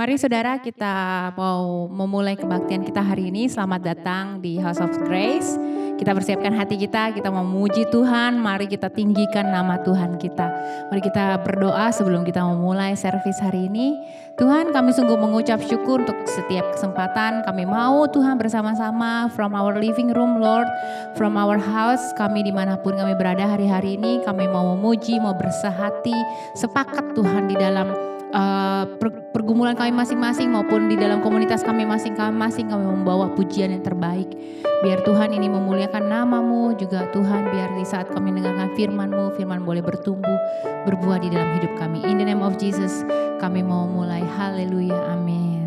Mari saudara, kita mau memulai kebaktian kita hari ini. Selamat datang di House of Grace. Kita persiapkan hati kita mau memuji Tuhan. Mari kita tinggikan nama Tuhan kita. Mari kita berdoa sebelum kita memulai servis hari ini. Tuhan, kami sungguh mengucap syukur untuk setiap kesempatan. Kami mau Tuhan bersama-sama from our living room, Lord, from our house. Kami dimanapun kami berada hari-hari ini, kami mau memuji, mau bersahati, sepakat Tuhan di dalam pergumulan kami masing-masing maupun di dalam komunitas kami masing-masing, kami membawa pujian yang terbaik. Biar Tuhan ini memuliakan nama-Mu juga Tuhan, biar di saat kami mendengarkan firman-Mu, firman boleh bertumbuh, berbuah di dalam hidup kami. In the name of Jesus, kami mau mulai. Haleluya, amin.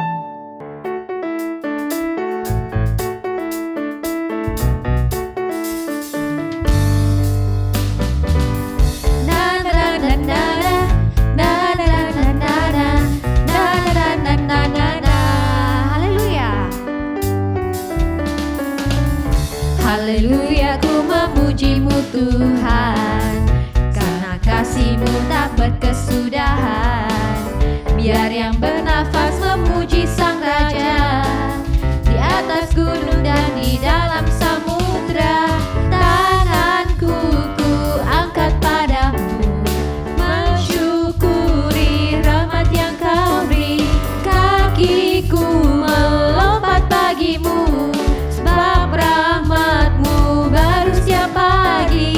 Haleluya, ku memuji-Mu Tuhan, karena kasih-Mu tak berkesudahan. Biar yang bernafas memuji Sang Raja, di atas gunung dan di dalam samudra. Tanganku ku angkat padamu, mensyukuri rahmat yang Kau beri. Kakiku melompat bagimu, sebab rahmat-Mu baru setiap pagi.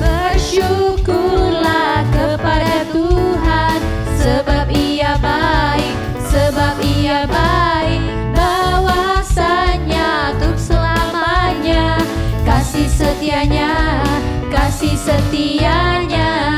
Bersyukurlah kepada Tuhan, sebab Ia baik, sebab Ia baik. Bahwasanya untuk selamanya, kasih setianya, kasih setianya.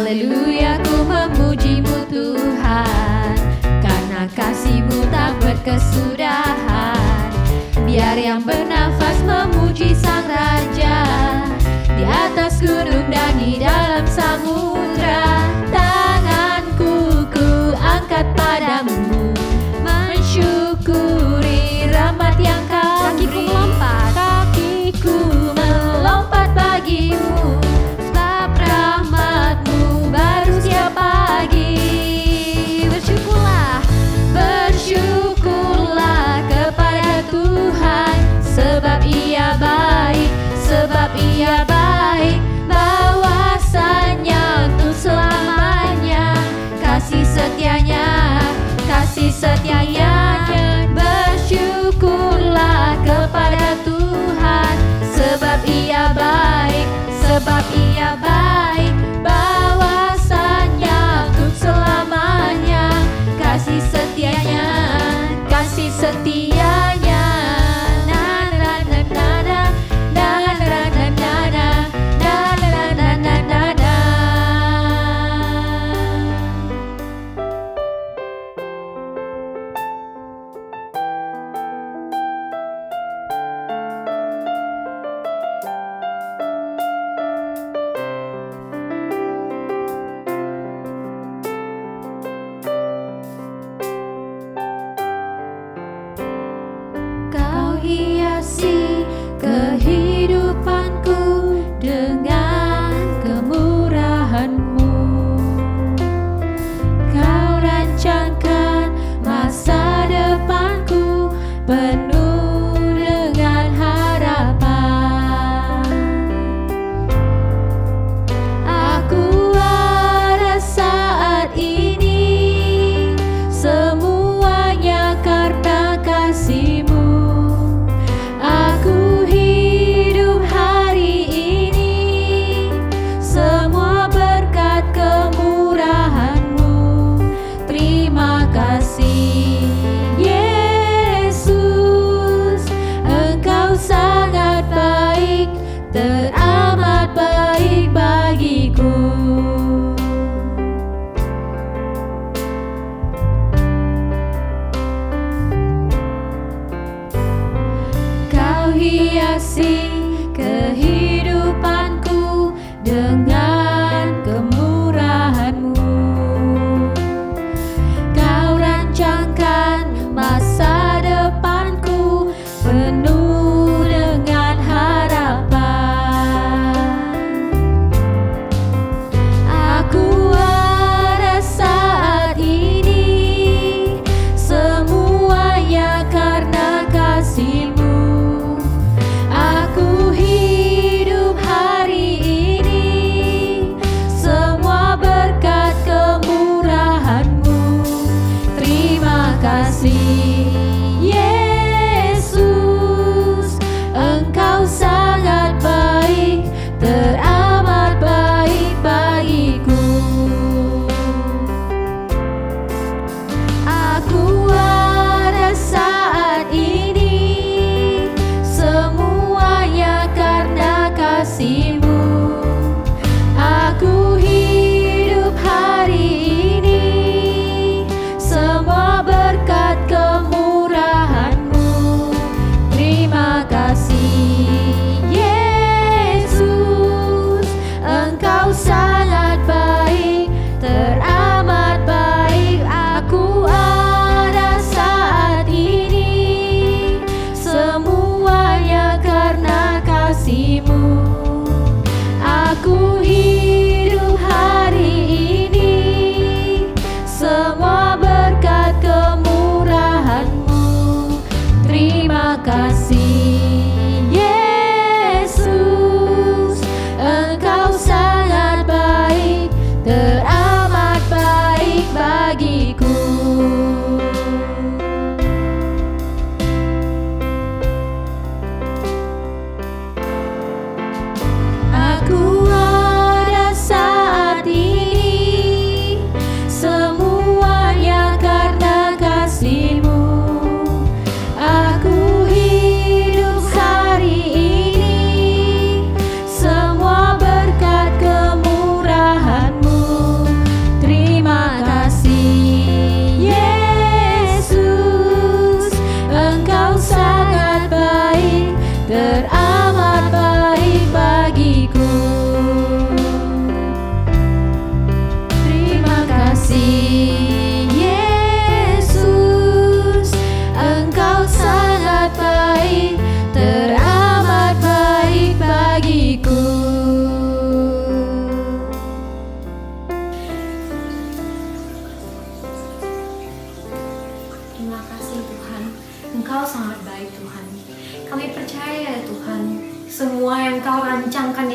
Haleluya, ku memuji-Mu Tuhan, karena kasih-Mu tak berkesudahan. Biar yang bernafas memuji Sang Raja, di atas gunung dan di dalam samudra. Tanganku ku angkat padamu, mensyukuri rahmat yang Kau beri. Kakiku melompat bagimu, sebab rahmat-Mu baru setiap pagi. Bersyukurlah kepada Tuhan, sebab Ia baik, sebab Ia baik. Bahwasanya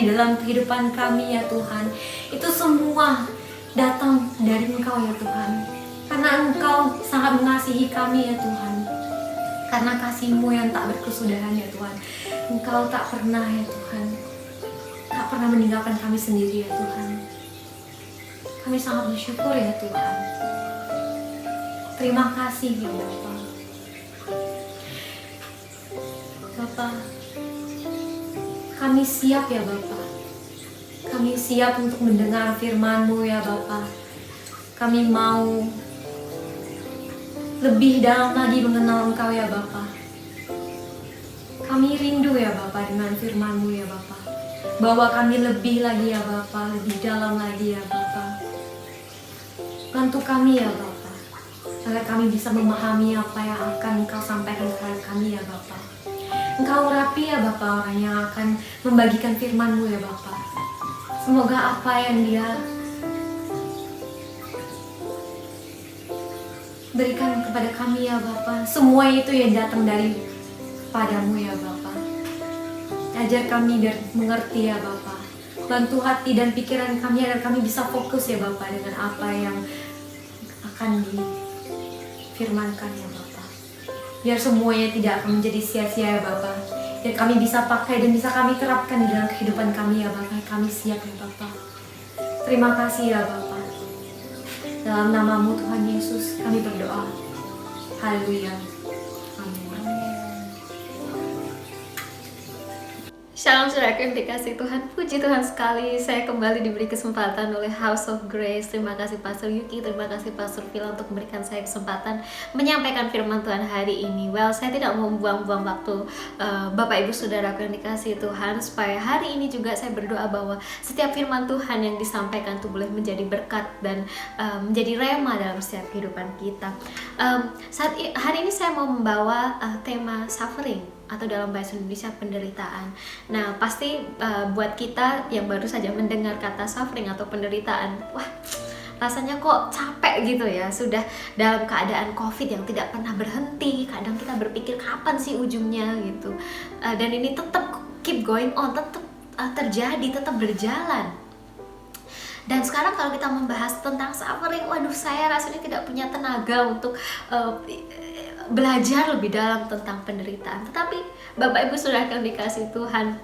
di dalam kehidupan kami ya Tuhan, itu semua datang dari Engkau ya Tuhan. Karena Engkau sangat mengasihi kami ya Tuhan. Karena kasih-Mu yang tak berkesudahan ya Tuhan. Engkau tak pernah ya Tuhan, tak pernah meninggalkan kami sendiri ya Tuhan. Kami sangat bersyukur ya Tuhan. Terima kasih ya Bapa. Bapa, kami siap ya Bapa. Kami siap untuk mendengar firman-Mu ya Bapa. Kami mau lebih dalam lagi mengenal Engkau ya Bapa. Kami rindu ya Bapa dengan firman-Mu ya Bapa. Bawa kami lebih lagi ya Bapa, lebih dalam lagi ya Bapa. Bantu kami ya Bapa, agar kami bisa memahami apa yang akan Engkau sampaikan kepada kami ya Bapa. Engkau urapi ya Bapa orang yang akan membagikan firman-Mu ya Bapa. Semoga apa yang dia berikan kepada kami ya Bapa, semua itu yang datang dari padamu ya Bapa. Ajar kami dan mengerti ya Bapa. Bantu hati dan pikiran kami agar kami bisa fokus ya Bapa dengan apa yang akan difirmankan ya Bapa. Biar semuanya tidak akan menjadi sia-sia ya Bapa. Biar kami bisa pakai dan bisa kami terapkan di dalam kehidupan kami ya Bapa. Kami siap ya Bapa. Terima kasih ya Bapa. Dalam nama-Mu Tuhan Yesus kami berdoa. Haleluya. Amin. Shalom saudaraku yang dikasihi Tuhan, puji Tuhan sekali saya kembali diberi kesempatan oleh House of Grace. Terima kasih Pastor Yuki, terima kasih Pastor Vila untuk memberikan saya kesempatan menyampaikan firman Tuhan hari ini. Well, saya tidak mau membuang-buang waktu Bapak Ibu Saudaraku yang dikasihi Tuhan, supaya hari ini juga saya berdoa bahwa setiap firman Tuhan yang disampaikan itu boleh menjadi berkat dan menjadi rema dalam setiap kehidupan kita. Hari ini saya mau membawa tema suffering, atau dalam bahasa Indonesia penderitaan. Nah, pasti buat kita yang baru saja mendengar kata suffering atau penderitaan, wah, rasanya kok capek gitu ya. Sudah dalam keadaan COVID yang tidak pernah berhenti, kadang kita berpikir kapan sih ujungnya gitu. Dan ini tetap keep going on, tetap terjadi, tetap berjalan. Dan sekarang kalau kita membahas tentang suffering, waduh, saya rasanya tidak punya tenaga untuk belajar lebih dalam tentang penderitaan. Tetapi Bapak Ibu Saudara yang dikasihi Tuhan,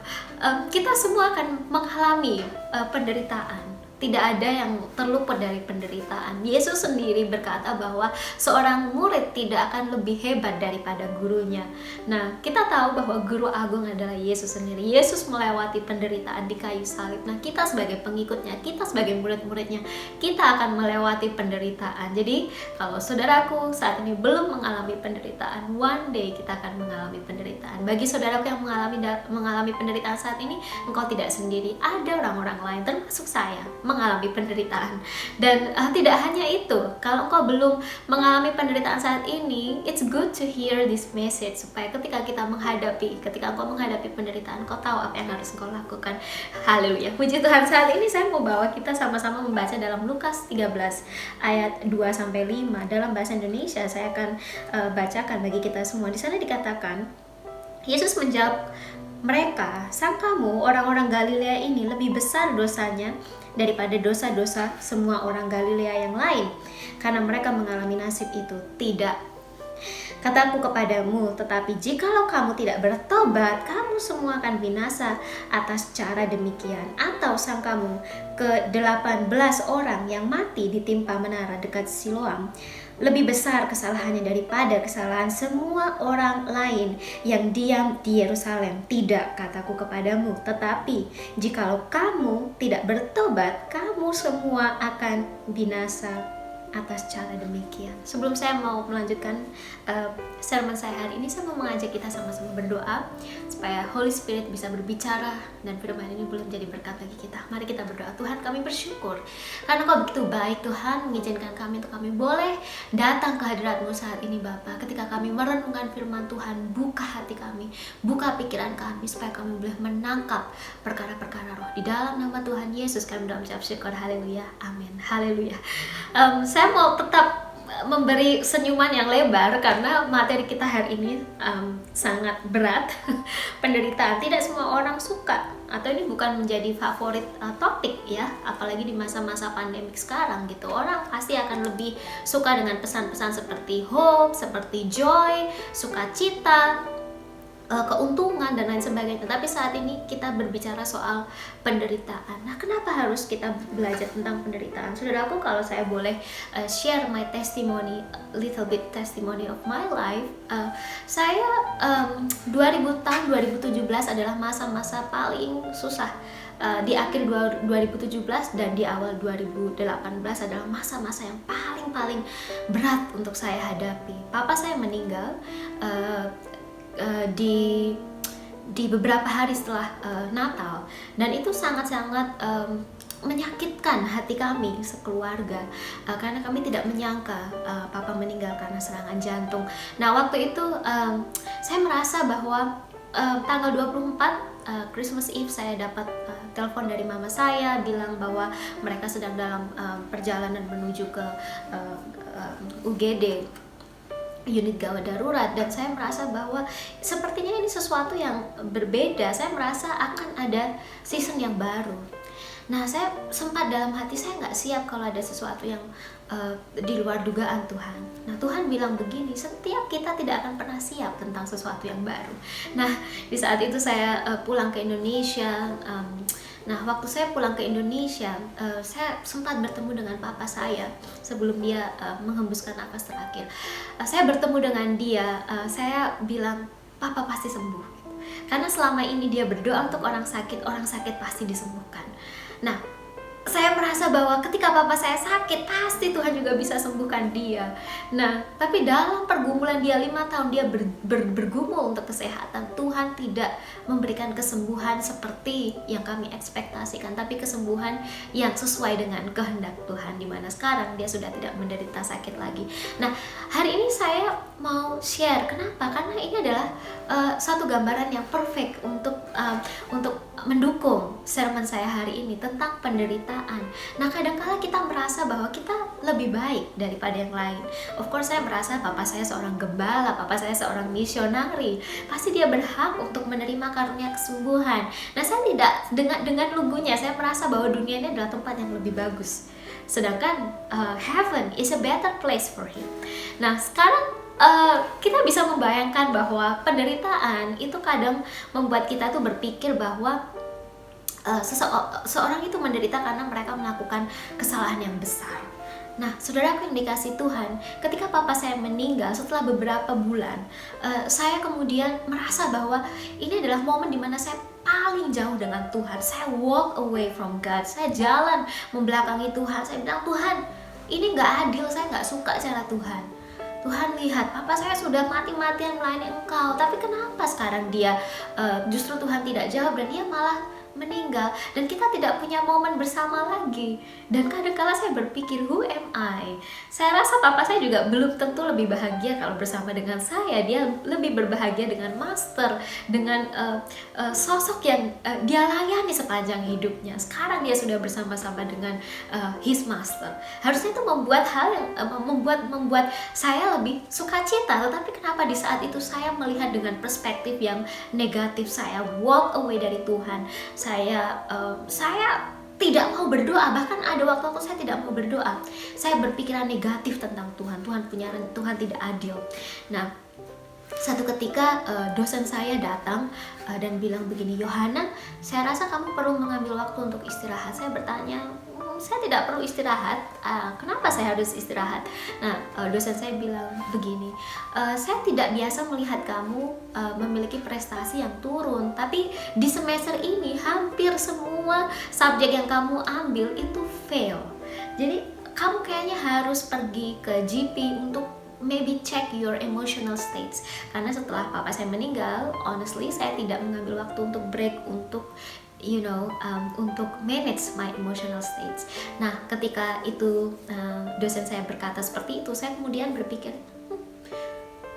kita semua akan mengalami penderitaan. Tidak ada yang terluput dari penderitaan. Yesus sendiri berkata bahwa seorang murid tidak akan lebih hebat daripada gurunya. Nah, kita tahu bahwa guru agung adalah Yesus sendiri. Yesus melewati penderitaan di kayu salib. Nah, kita sebagai pengikutnya, kita sebagai murid-muridnya, kita akan melewati penderitaan. Jadi, kalau saudaraku saat ini belum mengalami penderitaan, one day kita akan mengalami penderitaan. Bagi saudaraku yang mengalami penderitaan saat ini, engkau tidak sendiri. Ada orang-orang lain, termasuk saya, mengalami penderitaan. Dan tidak hanya itu, kalau engkau belum mengalami penderitaan saat ini, it's good to hear this message, supaya ketika engkau menghadapi penderitaan, engkau tahu apa yang harus engkau lakukan. Haleluya, puji Tuhan. Saat ini saya mau bawa kita sama-sama membaca dalam Lukas 13 ayat 2-5 dalam bahasa Indonesia. Saya akan bacakan bagi kita semua. Di sana dikatakan, Yesus menjawab mereka, "Sangkamu orang-orang Galilea ini lebih besar dosanya daripada dosa-dosa semua orang Galilea yang lain, karena mereka mengalami nasib itu? Tidak. Kataku kepadamu, tetapi jikalau kamu tidak bertobat, kamu semua akan binasa atas cara demikian. Atau sangkamu ke-18 orang yang mati ditimpa menara dekat Siloam lebih besar kesalahannya daripada kesalahan semua orang lain yang diam di Yerusalem? Tidak, kataku kepadamu, tetapi jikalau kamu tidak bertobat, kamu semua akan binasa atas cara demikian." Sebelum saya mau melanjutkan sermon saya hari ini, saya mau mengajak kita sama-sama berdoa supaya Holy Spirit bisa berbicara dan firman ini boleh menjadi berkat bagi kita. Mari kita berdoa. Tuhan, kami bersyukur karena Kau begitu baik Tuhan, mengizinkan kami untuk kami boleh datang ke hadirat-Mu saat ini Bapa. Ketika kami merenungkan firman Tuhan, buka hati kami, buka pikiran kami supaya kami boleh menangkap perkara-perkara roh. Di dalam nama Tuhan Yesus kami berdoa mengucap syukur. Haleluya, amin. Haleluya. Saya mau tetap memberi senyuman yang lebar karena materi kita hari ini sangat berat. Penderitaan. Tidak semua orang suka atau ini bukan menjadi favorit topik ya, apalagi di masa-masa pandemik sekarang gitu. Orang pasti akan lebih suka dengan pesan-pesan seperti hope, seperti joy, sukacita, keuntungan dan lain sebagainya. Tapi saat ini kita berbicara soal penderitaan. Nah, kenapa harus kita belajar tentang penderitaan? Saudaraku, kalau saya boleh share my testimony, little bit testimony of my life, saya 2017 adalah masa-masa paling susah. Di akhir 2017 dan di awal 2018 adalah masa-masa yang paling berat untuk saya hadapi. Papa saya meninggal di beberapa hari setelah Natal, dan itu sangat-sangat menyakitkan hati kami sekeluarga, karena kami tidak menyangka Papa meninggal karena serangan jantung. Nah, waktu itu saya merasa bahwa tanggal 24 Christmas Eve saya dapat telepon dari mama saya bilang bahwa mereka sedang dalam perjalanan menuju ke UGD, unit gawat darurat, dan saya merasa bahwa sepertinya ini sesuatu yang berbeda. Saya merasa akan ada season yang baru. Nah, saya sempat dalam hati saya nggak siap kalau ada sesuatu yang di luar dugaan Tuhan. Nah, Tuhan bilang begini, setiap kita tidak akan pernah siap tentang sesuatu yang baru. Nah, di saat itu saya pulang ke Indonesia. Nah, waktu saya pulang ke Indonesia, saya sempat bertemu dengan papa saya sebelum dia menghembuskan napas terakhir. Saya bertemu dengan dia, saya bilang, Papa pasti sembuh. Karena selama ini dia berdoa untuk orang sakit pasti disembuhkan. Nah, saya merasa bahwa ketika papa saya sakit, pasti Tuhan juga bisa sembuhkan dia. Nah, tapi dalam pergumulan dia 5 tahun dia bergumul untuk kesehatan, Tuhan tidak memberikan kesembuhan seperti yang kami ekspektasikan, tapi kesembuhan yang sesuai dengan kehendak Tuhan, dimana sekarang dia sudah tidak menderita sakit lagi. Nah, hari ini saya mau share, kenapa? Karena ini adalah satu gambaran yang perfect untuk mendukung sermon saya hari ini tentang penderitaan. Nah, kadang-kala kita merasa bahwa kita lebih baik daripada yang lain. Of course, saya merasa papa saya seorang gembala, papa saya seorang misionari, pasti dia berhak untuk menerima karunia kesembuhan. Nah, saya tidak, dengan lugunya saya merasa bahwa dunia ini adalah tempat yang lebih bagus, sedangkan heaven is a better place for him. Nah, sekarang kita bisa membayangkan bahwa penderitaan itu kadang membuat kita tuh berpikir bahwa seorang itu menderita karena mereka melakukan kesalahan yang besar. Nah, saudaraku yang dikasih Tuhan, ketika papa saya meninggal setelah beberapa bulan, saya kemudian merasa bahwa ini adalah momen dimana saya paling jauh dengan Tuhan. Saya walk away from God, saya jalan membelakangi Tuhan. Saya bilang, Tuhan, ini gak adil, saya gak suka cara Tuhan. Tuhan, lihat, papa saya sudah mati-matian melayani Engkau, tapi kenapa sekarang dia justru Tuhan tidak jawab dan dia malah meninggal, dan kita tidak punya momen bersama lagi. Dan kadang-kala saya berpikir, who am I? Saya rasa papa saya juga belum tentu lebih bahagia kalau bersama dengan saya. Dia lebih berbahagia dengan master, dengan sosok yang dia layani sepanjang hidupnya. Sekarang dia sudah bersama-sama dengan his master. Harusnya itu membuat hal yang membuat saya lebih sukacita. Tetapi kenapa di saat itu saya melihat dengan perspektif yang negatif? Saya walk away dari Tuhan. Saya tidak mau berdoa, bahkan ada waktu-waktu saya tidak mau berdoa. Saya berpikiran negatif tentang Tuhan. Tuhan tidak adil. Nah, satu ketika dosen saya datang dan bilang begini, Yohana, saya rasa kamu perlu mengambil waktu untuk istirahat. Saya bertanya, saya tidak perlu istirahat, kenapa saya harus istirahat? Nah, dosen saya bilang begini, saya tidak biasa melihat kamu memiliki prestasi yang turun, tapi di semester ini hampir semua subjek yang kamu ambil itu fail. Jadi kamu kayaknya harus pergi ke GP untuk maybe check your emotional states. Karena setelah papa saya meninggal, honestly saya tidak mengambil waktu untuk break, untuk untuk manage my emotional states. Nah, ketika itu dosen saya berkata seperti itu, saya kemudian berpikir,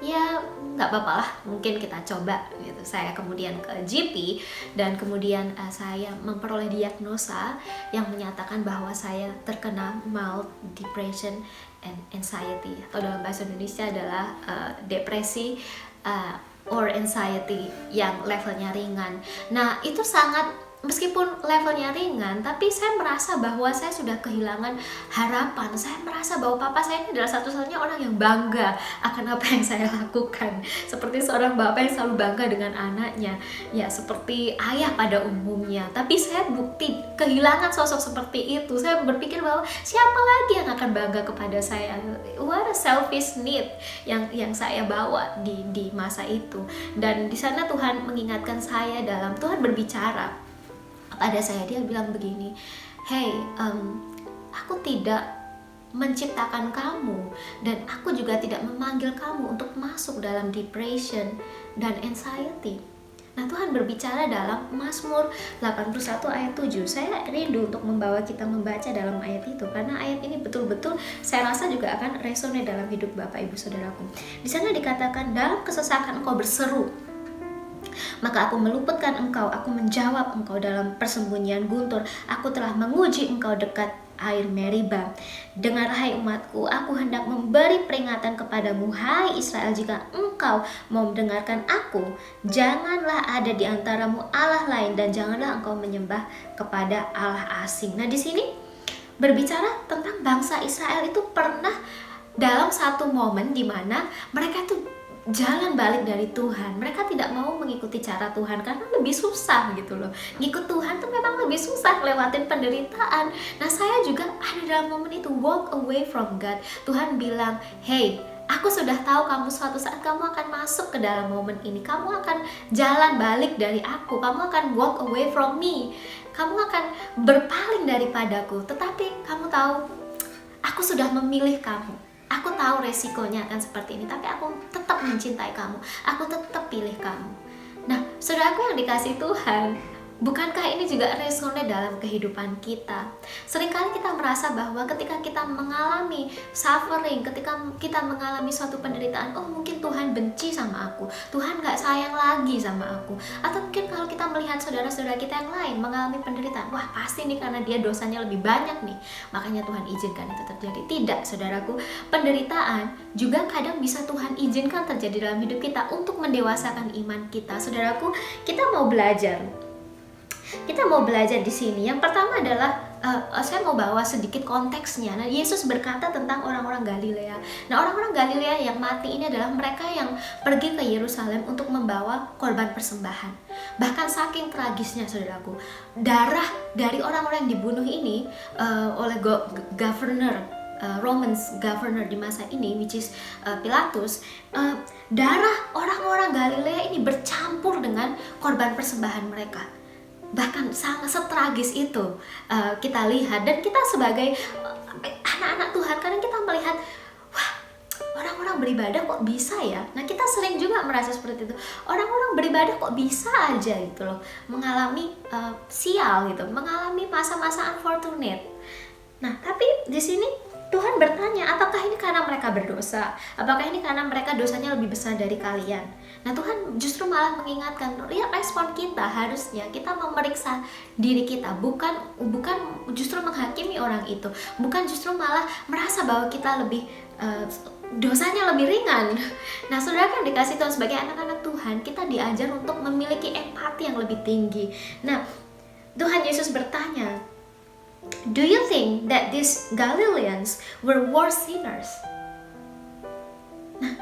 ya nggak apa-apa lah, mungkin kita coba gitu. Saya kemudian ke GP dan kemudian saya memperoleh diagnosa yang menyatakan bahwa saya terkena mild depression and anxiety, atau dalam bahasa Indonesia adalah depresi or anxiety yang levelnya ringan. Nah, itu sangat meskipun levelnya ringan, tapi saya merasa bahwa saya sudah kehilangan harapan. Saya merasa bahwa papa saya ini adalah satu-satunya orang yang bangga akan apa yang saya lakukan. Seperti seorang bapak yang selalu bangga dengan anaknya, ya seperti ayah pada umumnya. Tapi saya bukti kehilangan sosok seperti itu. Saya berpikir bahwa siapa lagi yang akan bangga kepada saya? What a selfish need yang saya bawa di masa itu. Dan di sana Tuhan mengingatkan saya Tuhan berbicara pada saya. Dia bilang begini, hey, aku tidak menciptakan kamu, dan aku juga tidak memanggil kamu untuk masuk dalam depression dan anxiety. Nah, Tuhan berbicara dalam Mazmur 81 ayat 7. Saya rindu untuk membawa kita membaca dalam ayat itu, karena ayat ini betul-betul saya rasa juga akan resonate dalam hidup Bapak Ibu Saudaraku. Di sana dikatakan, dalam kesesakan engkau berseru, maka aku meluputkan engkau, aku menjawab engkau dalam persembunyian guntur. Aku telah menguji engkau dekat air Meriba. Dengar hai umatku, aku hendak memberi peringatan kepadamu, hai Israel, jika engkau mau mendengarkan aku, janganlah ada di antaramu Allah lain, dan janganlah engkau menyembah kepada Allah asing. Nah, di sini berbicara tentang bangsa Israel itu pernah dalam satu momen di mana mereka tuh jalan balik dari Tuhan. Mereka tidak mau mengikuti cara Tuhan karena lebih susah gitu loh. Ngikut Tuhan tuh memang lebih susah, lewatin penderitaan. Nah, saya juga ada dalam momen itu, walk away from God. Tuhan bilang, hey, aku sudah tahu kamu suatu saat kamu akan masuk ke dalam momen ini. Kamu akan jalan balik dari aku. Kamu akan walk away from me. Kamu akan berpaling daripadaku. Tetapi kamu tahu, aku sudah memilih kamu. Aku tahu resikonya akan seperti ini, tapi aku tetap mencintai kamu. Aku tetap pilih kamu. Nah, saudaraku yang dikasih Tuhan, bukankah ini juga resonate dalam kehidupan kita? Seringkali kita merasa bahwa ketika kita mengalami suffering, ketika kita mengalami suatu penderitaan, oh mungkin Tuhan benci sama aku, Tuhan gak sayang lagi sama aku. Atau mungkin kalau kita melihat saudara-saudara kita yang lain mengalami penderitaan, wah pasti nih karena dia dosanya lebih banyak nih, makanya Tuhan izinkan itu terjadi. Tidak, saudaraku, penderitaan juga kadang bisa Tuhan izinkan terjadi dalam hidup kita untuk mendewasakan iman kita. Saudaraku, kita mau belajar di sini. Yang pertama adalah saya mau bawa sedikit konteksnya. Nah, Yesus berkata tentang orang-orang Galilea. Nah, orang-orang Galilea yang mati ini adalah mereka yang pergi ke Yerusalem untuk membawa korban persembahan. Bahkan saking tragisnya, saudaraku, darah dari orang-orang yang dibunuh ini oleh governor Romans governor di masa ini, which is Pilatus, darah orang-orang Galilea ini bercampur dengan korban persembahan mereka. Bahkan sangat setragis itu kita lihat, dan kita sebagai anak-anak Tuhan kadang kita melihat, wah, orang-orang beribadah kok bisa ya. Nah, kita sering juga merasa seperti itu, orang-orang beribadah kok bisa aja gitu loh mengalami sial gitu, mengalami masa-masa unfortunate. Nah, tapi di sini Tuhan bertanya, apakah ini karena mereka berdosa? Apakah ini karena mereka dosanya lebih besar dari kalian? Nah, Tuhan justru malah mengingatkan, lihat respon kita, harusnya kita memeriksa diri kita, bukan justru menghakimi orang itu, bukan justru malah merasa bahwa kita lebih dosanya lebih ringan. Nah, saudara kan dikasih Tuhan sebagai anak-anak Tuhan, kita diajar untuk memiliki empati yang lebih tinggi. Nah, Tuhan Yesus bertanya, do you think that these Galileans were worse sinners? Nah,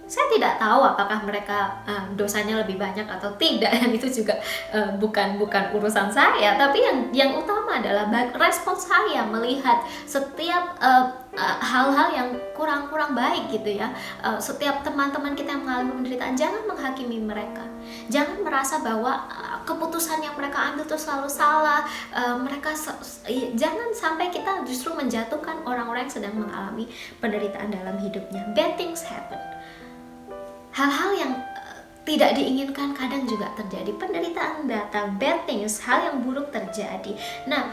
saya tidak tahu apakah mereka dosanya lebih banyak atau tidak, dan itu juga bukan urusan saya. Tapi yang utama adalah respon saya melihat setiap hal-hal yang kurang baik gitu ya. Setiap teman-teman kita yang mengalami penderitaan, jangan menghakimi mereka. Jangan merasa bahwa keputusan yang mereka ambil itu selalu salah. Jangan sampai kita justru menjatuhkan orang-orang yang sedang mengalami penderitaan dalam hidupnya. Bad things happen. Hal-hal yang tidak diinginkan kadang juga terjadi. Penderitaan datang, bad things, hal yang buruk terjadi. Nah,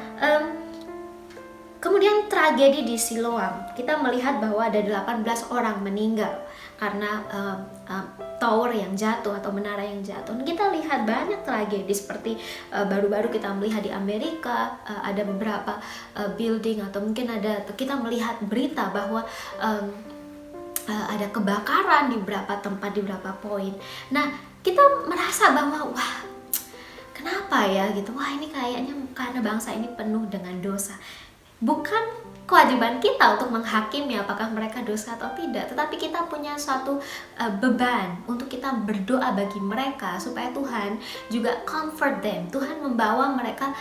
kemudian tragedi di Siloam, kita melihat bahwa ada 18 orang meninggal karena tower yang jatuh atau menara yang jatuh. Kita lihat banyak tragedi seperti baru-baru kita melihat di Amerika, ada beberapa building, atau mungkin kita melihat berita bahwa ada kebakaran di beberapa tempat, di beberapa poin. Nah, kita merasa bahwa wah, kenapa ya gitu, wah ini kayaknya karena bangsa ini penuh dengan dosa. Bukan kewajiban kita untuk menghakimi apakah mereka dosa atau tidak, tetapi kita punya suatu beban untuk kita berdoa bagi mereka supaya Tuhan juga comfort them. Tuhan membawa mereka,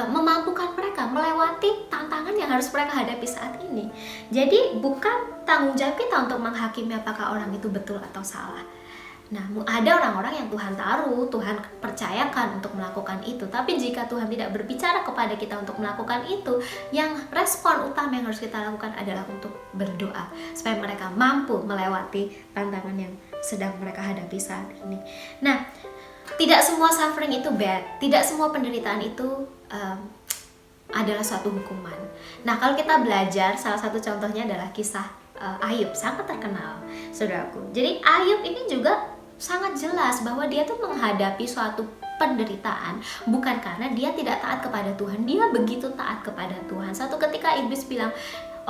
memampukan mereka melewati tantangan yang harus mereka hadapi saat ini. Jadi bukan tanggung jawab kita untuk menghakimi apakah orang itu betul atau salah. Nah, ada orang-orang yang Tuhan taruh, Tuhan percayakan untuk melakukan itu. Tapi jika Tuhan tidak berbicara kepada kita untuk melakukan itu, yang respon utama yang harus kita lakukan adalah untuk berdoa supaya mereka mampu melewati tantangan yang sedang mereka hadapi saat ini. Nah, tidak semua suffering itu bad, tidak semua penderitaan itu adalah suatu hukuman. Nah, kalau kita belajar, salah satu contohnya adalah kisah Ayub, sangat terkenal, saudaraku. Jadi Ayub ini juga sangat jelas bahwa dia tuh menghadapi suatu penderitaan bukan karena dia tidak taat kepada Tuhan. Dia begitu taat kepada Tuhan. Suatu ketika iblis bilang,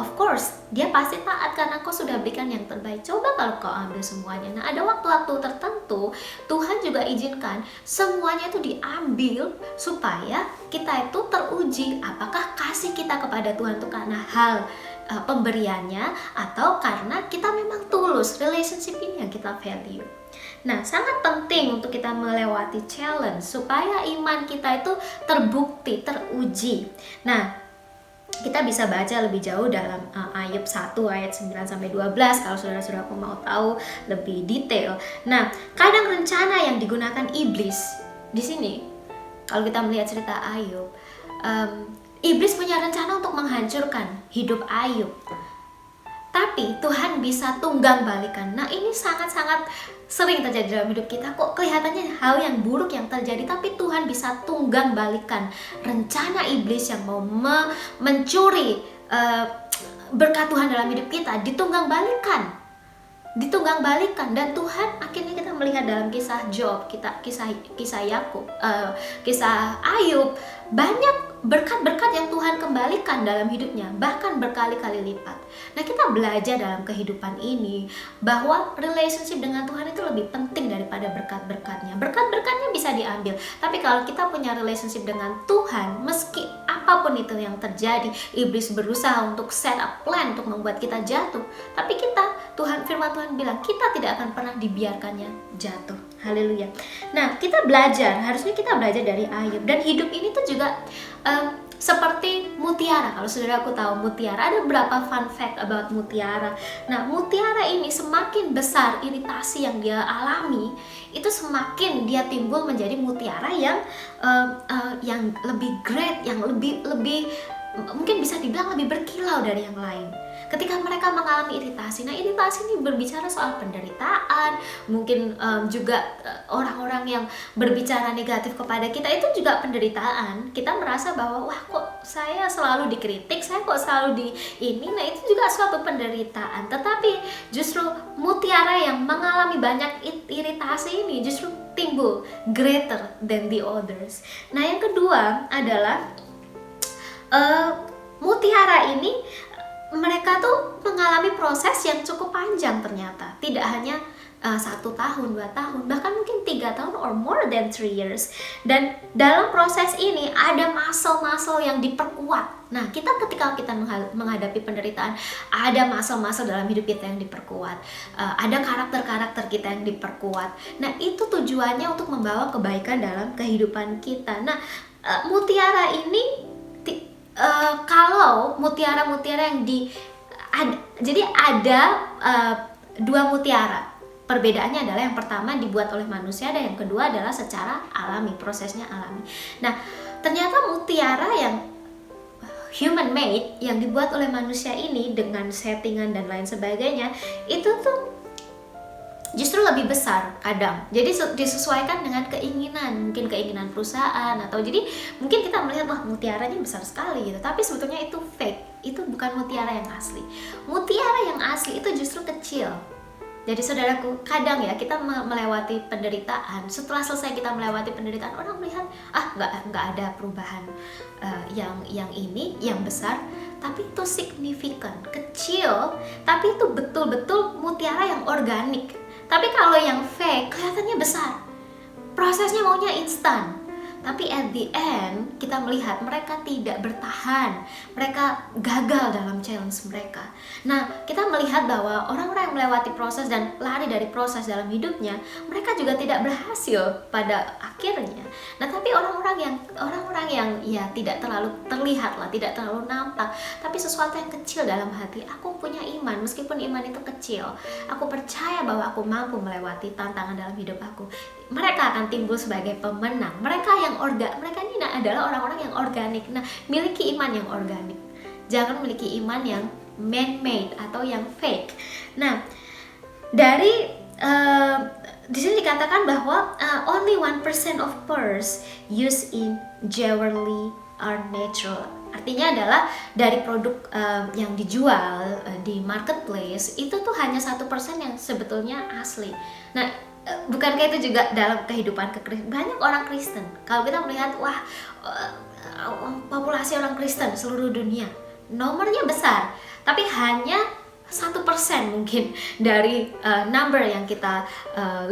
of course, dia pasti taat karena kau sudah berikan yang terbaik. Coba kalau kau ambil semuanya. Nah, ada waktu-waktu tertentu Tuhan juga izinkan semuanya itu diambil supaya kita itu teruji apakah kasih kita kepada Tuhan itu karena hal pemberiannya atau karena kita memang tulus, relationship ini yang kita value. Nah, sangat penting untuk kita melewati challenge supaya iman kita itu terbukti, teruji. Nah, kita bisa baca lebih jauh dalam Ayub 1 ayat 9-12 kalau saudara-saudara mau tahu lebih detail. Nah, kadang rencana yang digunakan iblis di sini, kalau kita melihat cerita Ayub, iblis punya rencana untuk menghancurkan hidup Ayub. Tapi Tuhan bisa tunggang balikan. Nah, ini sangat-sangat sering terjadi dalam hidup kita. Kok kelihatannya hal yang buruk yang terjadi, tapi Tuhan bisa tunggang balikan rencana iblis yang mau mencuri berkat Tuhan dalam hidup kita, ditunggang balikan. Dan Tuhan akhirnya kita melihat dalam kisah Job, kisah Yakub, kisah Ayub, banyak berkat-berkat yang Tuhan kembalikan dalam hidupnya, bahkan berkali-kali lipat. Nah, kita belajar dalam kehidupan ini bahwa relationship dengan Tuhan itu lebih penting daripada berkat-berkatnya. Berkat-berkatnya bisa diambil, tapi kalau kita punya relationship dengan Tuhan, meski apapun itu yang terjadi, iblis berusaha untuk set up plan untuk membuat kita jatuh, tapi firman Tuhan bilang kita tidak akan pernah dibiarkannya jatuh. Haleluya. Nah, harusnya kita belajar dari Ayub. Dan hidup ini tuh juga seperti mutiara. Kalau saudaraku tahu mutiara, ada berapa fun fact about mutiara. Nah, mutiara ini semakin besar iritasi yang dia alami, itu semakin dia timbul menjadi mutiara yang lebih great, yang lebih mungkin bisa dibilang lebih berkilau dari yang lain. Ketika mereka mengalami iritasi, nah iritasi ini berbicara soal penderitaan, mungkin juga orang-orang yang berbicara negatif kepada kita itu juga penderitaan. Kita merasa bahwa wah kok saya selalu dikritik, saya kok selalu di ini, nah itu juga suatu penderitaan. Tetapi justru mutiara yang mengalami banyak iritasi ini justru timbul greater than the others. Nah, yang kedua adalah mutiara ini mereka tuh mengalami proses yang cukup panjang ternyata. Tidak hanya 1 tahun, 2 tahun, bahkan mungkin 3 tahun or more than 3 years. Dan dalam proses ini ada muscle-muscle yang diperkuat. Nah, ketika kita menghadapi penderitaan, ada muscle-muscle dalam hidup kita yang diperkuat. Ada karakter-karakter kita yang diperkuat. Nah, itu tujuannya untuk membawa kebaikan dalam kehidupan kita. Nah, mutiara ini kalau mutiara-mutiara yang jadi ada 2 mutiara. Perbedaannya adalah yang pertama dibuat oleh manusia dan yang kedua adalah secara alami, prosesnya alami. Nah, ternyata mutiara yang human made yang dibuat oleh manusia ini dengan settingan dan lain sebagainya, itu tuh justru lebih besar kadang. Jadi disesuaikan dengan keinginan, mungkin keinginan perusahaan atau jadi mungkin kita melihat wah mutiaranya besar sekali gitu, tapi sebetulnya itu fake. Itu bukan mutiara yang asli. Mutiara yang asli itu justru kecil. Jadi saudaraku, kadang ya kita melewati penderitaan. Setelah selesai kita melewati penderitaan, orang melihat nggak ada perubahan yang ini, yang besar, tapi itu signifikan, kecil, tapi itu betul-betul mutiara yang organik. Tapi kalau yang fake kelihatannya besar, prosesnya maunya instan. Tapi at the end kita melihat mereka tidak bertahan, mereka gagal dalam challenge mereka. Nah, kita melihat bahwa orang-orang yang melewati proses dan lari dari proses dalam hidupnya, mereka juga tidak berhasil pada akhirnya. Nah, tapi orang-orang yang ya tidak terlalu terlihat lah, tidak terlalu nampak, tapi sesuatu yang kecil dalam hati. Aku punya iman, meskipun iman itu kecil, aku percaya bahwa aku mampu melewati tantangan dalam hidup aku. Mereka akan timbul sebagai pemenang. Mereka ini adalah orang-orang yang organik. Nah, miliki iman yang organik. Jangan memiliki iman yang man-made atau yang fake. Nah, dari di sini dikatakan bahwa only 1% of pearls used in jewelry are natural. Artinya adalah dari produk yang dijual di marketplace itu tuh hanya 1% yang sebetulnya asli. Nah, bukankah itu juga dalam kehidupan banyak orang Kristen? Kalau kita melihat populasi orang Kristen seluruh dunia, nomornya besar, tapi hanya 1% mungkin dari number yang kita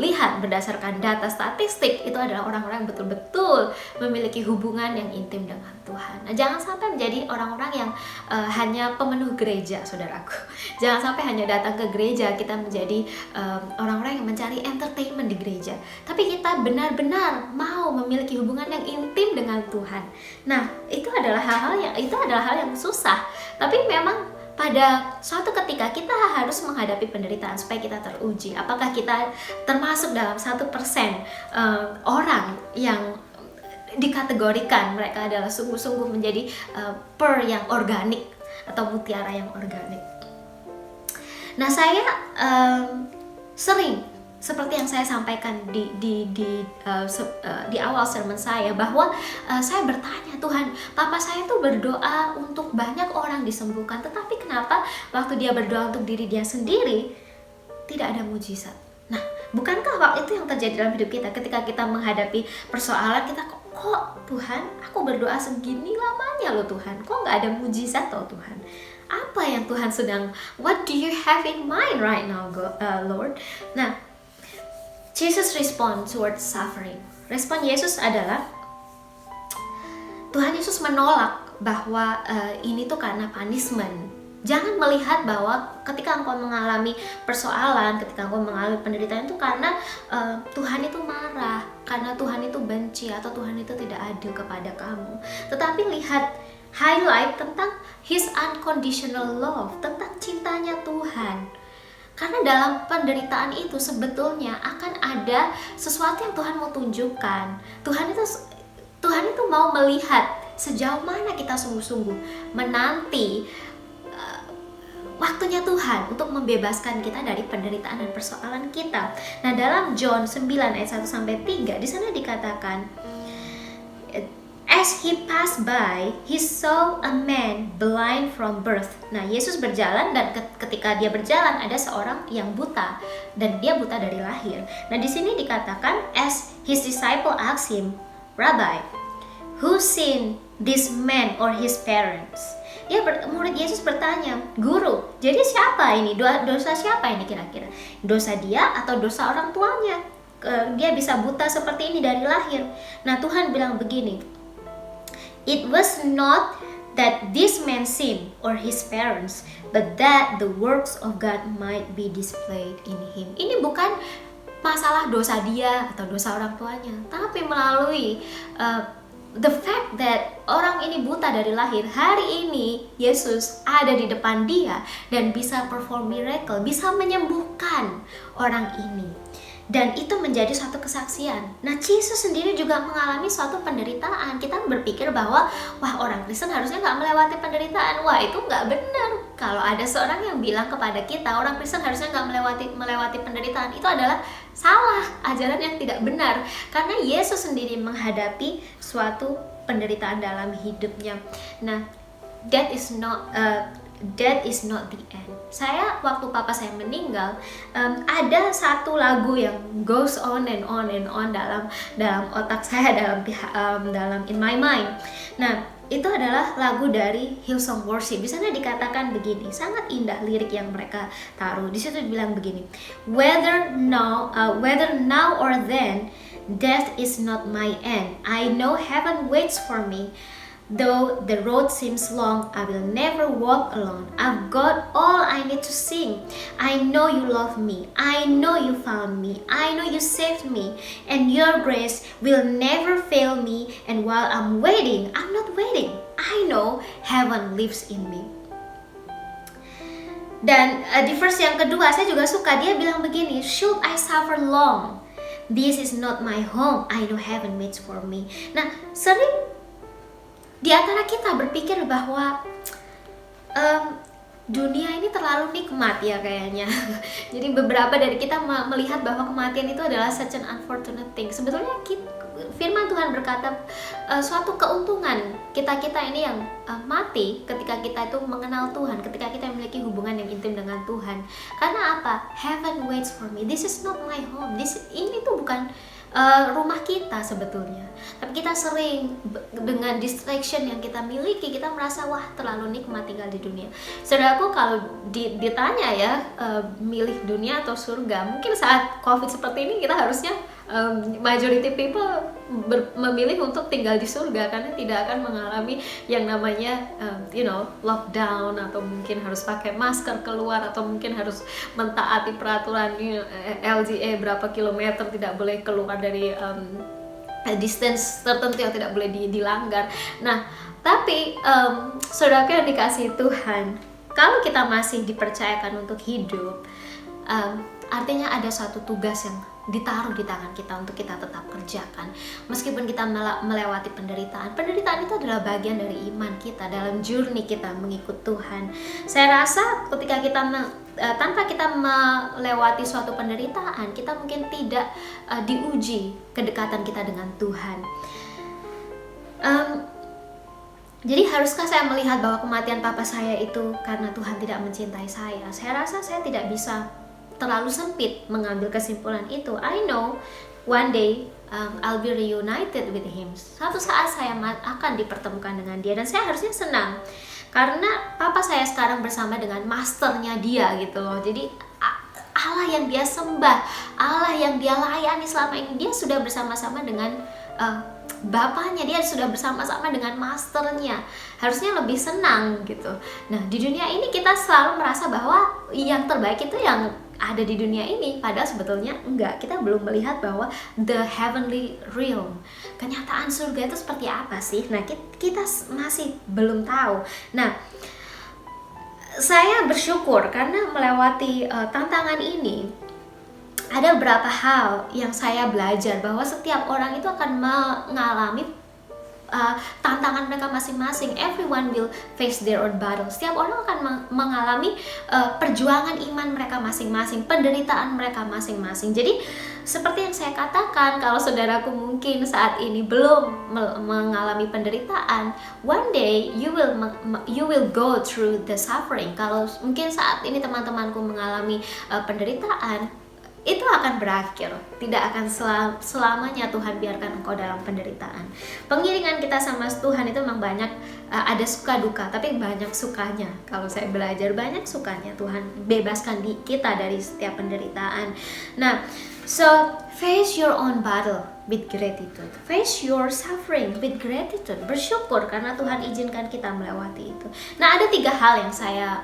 lihat berdasarkan data statistik itu adalah orang-orang yang betul-betul memiliki hubungan yang intim dengan Tuhan. Nah, jangan sampai menjadi orang-orang yang hanya pemenuh gereja, saudaraku. Jangan sampai hanya datang ke gereja kita menjadi orang-orang yang mencari entertainment di gereja, tapi kita benar-benar mau memiliki hubungan yang intim dengan Tuhan. Nah, itu adalah hal yang susah, tapi memang pada suatu ketika kita harus menghadapi penderitaan supaya kita teruji. Apakah kita termasuk dalam 1% orang yang dikategorikan mereka adalah sungguh-sungguh menjadi pearl yang organik atau mutiara yang organik. Nah, saya sering seperti yang saya sampaikan di awal sermon saya, bahwa saya bertanya, Tuhan, papa saya tuh berdoa untuk banyak orang disembuhkan, tetapi kenapa waktu dia berdoa untuk diri dia sendiri tidak ada mujizat? Nah, bukankah waktu itu yang terjadi dalam hidup kita ketika kita menghadapi persoalan, kita kok Tuhan, aku berdoa segini lamanya loh Tuhan, kok nggak ada mujizat loh Tuhan? Apa yang Tuhan sedang, what do you have in mind right now, Lord? Nah, Jesus respond towards suffering. Respon Yesus adalah Tuhan Yesus menolak bahwa ini tuh karena punishment. Jangan melihat bahwa ketika engkau mengalami persoalan, ketika engkau mengalami penderitaan itu karena Tuhan itu marah, karena Tuhan itu benci, atau Tuhan itu tidak adil kepada kamu. Tetapi lihat highlight tentang His unconditional love, tentang cintanya Tuhan. Karena dalam penderitaan itu sebetulnya akan ada sesuatu yang Tuhan mau tunjukkan. Tuhan itu mau melihat sejauh mana kita sungguh-sungguh menanti waktunya Tuhan untuk membebaskan kita dari penderitaan dan persoalan kita. Nah, dalam John 9 ayat 1-3 di sana dikatakan, as he passed by, he saw a man blind from birth. Nah, Yesus berjalan dan ketika dia berjalan ada seorang yang buta dan dia buta dari lahir. Nah, di sini dikatakan as his disciple asked him, Rabbi, who sinned, this man or his parents? Murid Yesus bertanya, Guru, jadi siapa ini? Dosa siapa ini kira-kira? Dosa dia atau dosa orang tuanya? Dia bisa buta seperti ini dari lahir. Nah, Tuhan bilang begini, it was not that this man sinned or his parents, but that the works of God might be displayed in him. Ini bukan masalah dosa dia atau dosa orang tuanya, tapi melalui the fact that orang ini buta dari lahir, hari ini Yesus ada di depan dia dan bisa perform miracle, bisa menyembuhkan orang ini. Dan itu menjadi suatu kesaksian. Nah, Yesus sendiri juga mengalami suatu penderitaan. Kita berpikir bahwa, wah, orang Kristen harusnya nggak melewati penderitaan. Wah, itu nggak benar. Kalau ada seorang yang bilang kepada kita, orang Kristen harusnya nggak melewati penderitaan, itu adalah salah, ajaran yang tidak benar. Karena Yesus sendiri menghadapi suatu penderitaan dalam hidupnya. Nah, that is not the end. Waktu papa saya meninggal, ada satu lagu yang goes on and on and on dalam otak saya, dalam in my mind. Nah, itu adalah lagu dari Hillsong Worship. Di sana dikatakan begini, sangat indah lirik yang mereka taruh. Di situ dibilang begini, whether now or then, death is not my end. I know heaven waits for me. Though the road seems long, I will never walk alone. I've got all I need to sing. I know you love me. I know you found me. I know you saved me. And your grace will never fail me. And while I'm waiting, I'm not waiting. I know heaven lives in me. Dan di verse yang kedua saya juga suka, dia bilang begini, should I suffer long? This is not my home. I know heaven waits for me. Nah, sering di antara kita berpikir bahwa dunia ini terlalu nikmat ya kayaknya. Jadi beberapa dari kita melihat bahwa kematian itu adalah such an unfortunate thing. Sebetulnya firman Tuhan berkata suatu keuntungan kita ini yang mati ketika kita itu mengenal Tuhan, ketika kita memiliki hubungan yang intim dengan Tuhan. Karena apa? Heaven waits for me. This is not my home. Ini tuh bukan rumah kita sebetulnya, tapi kita sering dengan distraction yang kita miliki, kita merasa wah terlalu nikmat tinggal di dunia. Saudaraku, kalau ditanya ya milih dunia atau surga, mungkin saat COVID seperti ini kita harusnya majority people memilih untuk tinggal di surga, karena tidak akan mengalami yang namanya lockdown, atau mungkin harus pakai masker keluar, atau mungkin harus mentaati peraturan LGA berapa kilometer tidak boleh keluar dari distance tertentu yang tidak boleh dilanggar. Nah, tapi saudaraku yang dikasihi Tuhan, kalau kita masih dipercayakan untuk hidup, artinya ada suatu tugas yang ditaruh di tangan kita untuk kita tetap kerjakan. Meskipun kita melewati penderitaan itu adalah bagian dari iman kita dalam journey kita mengikut Tuhan. Saya rasa ketika kita tanpa kita melewati suatu penderitaan, kita mungkin tidak diuji kedekatan kita dengan Tuhan. Jadi haruskah saya melihat bahwa kematian papa saya itu karena Tuhan tidak mencintai saya? Saya rasa saya tidak bisa terlalu sempit mengambil kesimpulan itu. I know one day I'll be reunited with him. Suatu saat saya akan dipertemukan dengan dia, dan saya harusnya senang karena papa saya sekarang bersama dengan masternya dia gitu loh. Jadi Allah yang dia sembah, Allah yang dia layani selama ini, dia sudah bersama-sama dengan bapaknya, dia sudah bersama-sama dengan masternya. Harusnya lebih senang gitu. Nah, di dunia ini kita selalu merasa bahwa yang terbaik itu yang ada di dunia ini, padahal sebetulnya enggak. Kita belum melihat bahwa the heavenly realm, kenyataan surga itu seperti apa sih. Nah, kita masih belum tahu. Nah, saya bersyukur karena melewati tantangan ini, ada beberapa hal yang saya belajar bahwa setiap orang itu akan mengalami tantangan mereka masing-masing. Everyone will face their own battle. Setiap orang akan mengalami perjuangan iman mereka masing-masing, penderitaan mereka masing-masing. Jadi seperti yang saya katakan, kalau saudaraku mungkin saat ini belum mengalami penderitaan, one day you will go through the suffering. Kalau mungkin saat ini teman-temanku mengalami penderitaan, itu akan berakhir. Tidak akan selamanya Tuhan biarkan engkau dalam penderitaan. Pengiringan kita sama Tuhan itu memang banyak, ada suka duka, tapi banyak sukanya. Kalau saya belajar, banyak sukanya. Tuhan bebaskan kita dari setiap penderitaan. Nah, so face your own battle with gratitude. Face your suffering with gratitude. Bersyukur karena Tuhan izinkan kita melewati itu. Nah, ada 3 hal yang saya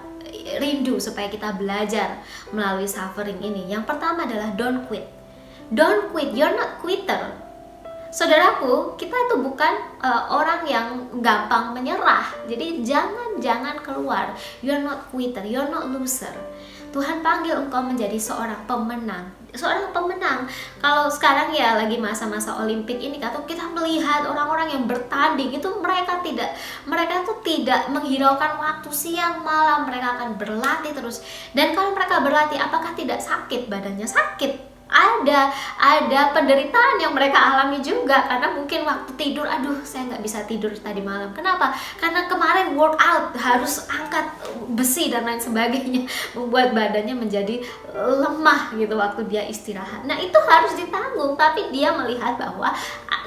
rindu supaya kita belajar melalui suffering ini. Yang pertama adalah don't quit. Don't quit, you're not quitter. Saudaraku, kita itu bukan orang yang gampang menyerah. Jadi jangan keluar. You're not quitter, you're not loser. Tuhan panggil engkau menjadi seorang pemenang. Seorang pemenang. Kalau sekarang ya lagi masa-masa Olimpik ini, atau kita melihat orang-orang yang bertanding itu, mereka tuh tidak menghiraukan waktu siang malam, mereka akan berlatih terus. Dan kalau mereka berlatih, apakah tidak sakit badannya? Sakit. Ada penderitaan yang mereka alami juga, karena mungkin waktu tidur, aduh saya nggak bisa tidur tadi malam. Kenapa? Karena kemarin workout, harus angkat besi dan lain sebagainya, membuat badannya menjadi lemah gitu waktu dia istirahat. Nah, itu harus ditanggung, tapi dia melihat bahwa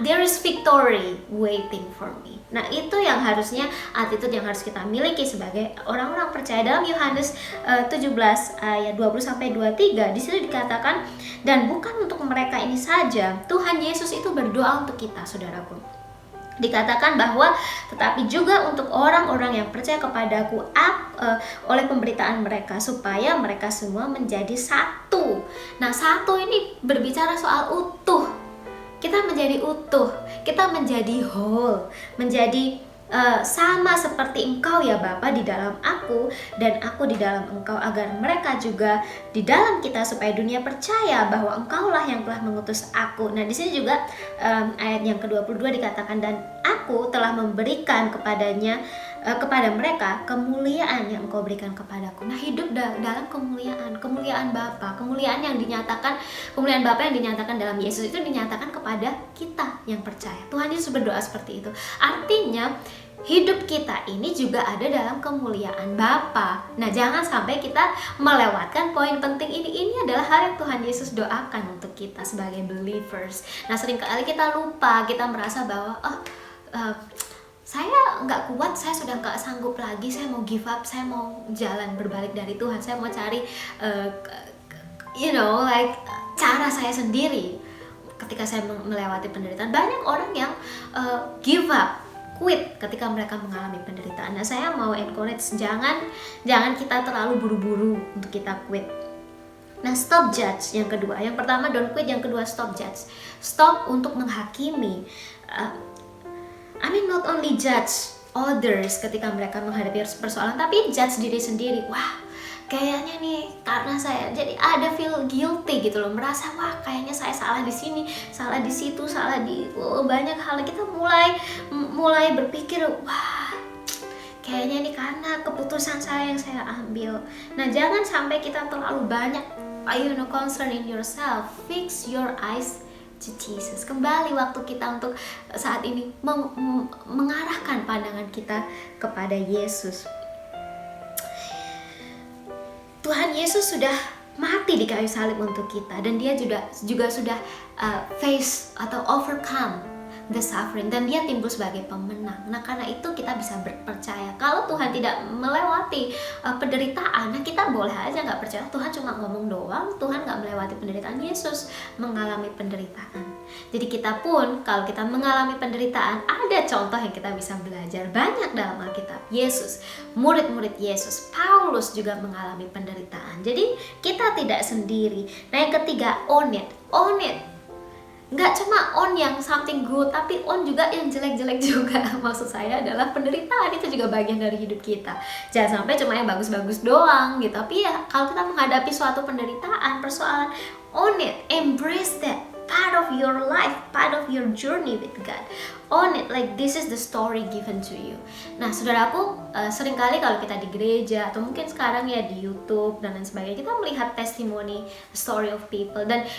there is victory waiting for me. Nah, itu yang harusnya attitude yang harus kita miliki sebagai orang-orang percaya. Dalam Yohanes 17 ayat 20-23 di situ dikatakan, dan bukan untuk mereka ini saja, Tuhan Yesus itu berdoa untuk kita, saudaraku. Dikatakan bahwa tetapi juga untuk orang-orang yang percaya kepadaku oleh pemberitaan mereka, supaya mereka semua menjadi satu. Nah, satu ini berbicara soal utuh. Kita menjadi utuh, kita menjadi whole, menjadi sama seperti Engkau ya Bapa di dalam aku dan aku di dalam Engkau, agar mereka juga di dalam kita, supaya dunia percaya bahwa Engkaulah yang telah mengutus aku. Nah, di sini juga ayat yang ke-22 dikatakan, dan aku telah memberikan kepada mereka kemuliaan yang Engkau berikan kepadaku. Nah, hidup dalam kemuliaan Bapa, kemuliaan Bapa yang dinyatakan dalam Yesus itu dinyatakan kepada kita yang percaya. Tuhan Yesus berdoa seperti itu. Artinya hidup kita ini juga ada dalam kemuliaan Bapa. Nah, jangan sampai kita melewatkan poin penting ini. Ini adalah hal yang Tuhan Yesus doakan untuk kita sebagai believers. Nah, seringkali kita lupa, kita merasa bahwa saya nggak kuat, saya sudah nggak sanggup lagi, saya mau give up, saya mau jalan berbalik dari Tuhan, saya mau cari cara saya sendiri. Ketika saya melewati penderitaan, banyak orang yang give up, quit ketika mereka mengalami penderitaan. Nah, saya mau encourage, jangan kita terlalu buru-buru untuk kita quit. Nah, stop judge yang kedua. Yang pertama don't quit, yang kedua stop judge. Stop untuk menghakimi. Not only judge others ketika mereka menghadapi persoalan, tapi judge diri sendiri. Wah, kayaknya nih karena saya jadi ada feel guilty gitu loh, merasa wah kayaknya saya salah di sini, salah di situ, salah di banyak hal. Kita mulai berpikir, wah kayaknya ini karena keputusan saya yang saya ambil. Nah, jangan sampai kita terlalu banyak concern in yourself. Fix your eyes to Jesus. Kembali waktu kita untuk saat ini mengarahkan pandangan kita kepada Yesus. Tuhan Yesus sudah mati di kayu salib untuk kita, dan dia juga sudah face atau overcome the suffering, dan dia timbul sebagai pemenang. Nah, karena itu kita bisa percaya kalau Tuhan tidak melewati penderitaan, nah kita boleh aja nggak percaya. Tuhan cuma ngomong doang, Tuhan nggak melewati penderitaan. Yesus mengalami penderitaan. Jadi kita pun kalau kita mengalami penderitaan, ada contoh yang kita bisa belajar banyak dalam Alkitab. Yesus, murid-murid Yesus, Paulus juga mengalami penderitaan. Jadi kita tidak sendiri. Nah, yang ketiga, own it. Nggak cuma on yang something good, tapi on juga yang jelek-jelek juga. Maksud saya adalah penderitaan itu juga bagian dari hidup kita. Jangan sampai cuma yang bagus-bagus doang gitu. Tapi ya kalau kita menghadapi suatu penderitaan, persoalan, own it, embrace that, part of your life, part of your journey with God. Own it, like this is the story given to you. Nah, saudaraku, seringkali kalau kita di gereja atau mungkin sekarang ya di YouTube dan lain sebagainya, kita melihat testimony, story of people, dan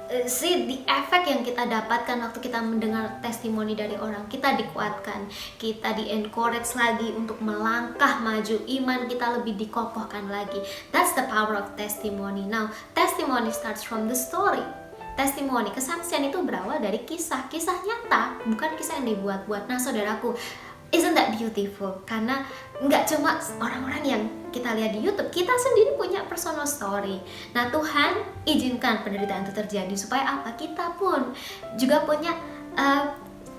the efek yang kita dapatkan waktu kita mendengar testimoni dari orang, kita dikuatkan, kita di-encourage lagi untuk melangkah maju, iman kita lebih dikokohkan lagi. That's the power of testimony. Now, testimony starts from the story. Testimoni, kesaksian itu berawal dari kisah nyata, bukan kisah yang dibuat-buat. Nah, saudaraku, isn't that beautiful? Karena nggak cuma orang-orang yang kita lihat di YouTube, kita sendiri punya personal story. Nah, Tuhan izinkan penderitaan itu terjadi supaya apa? Kita pun juga punya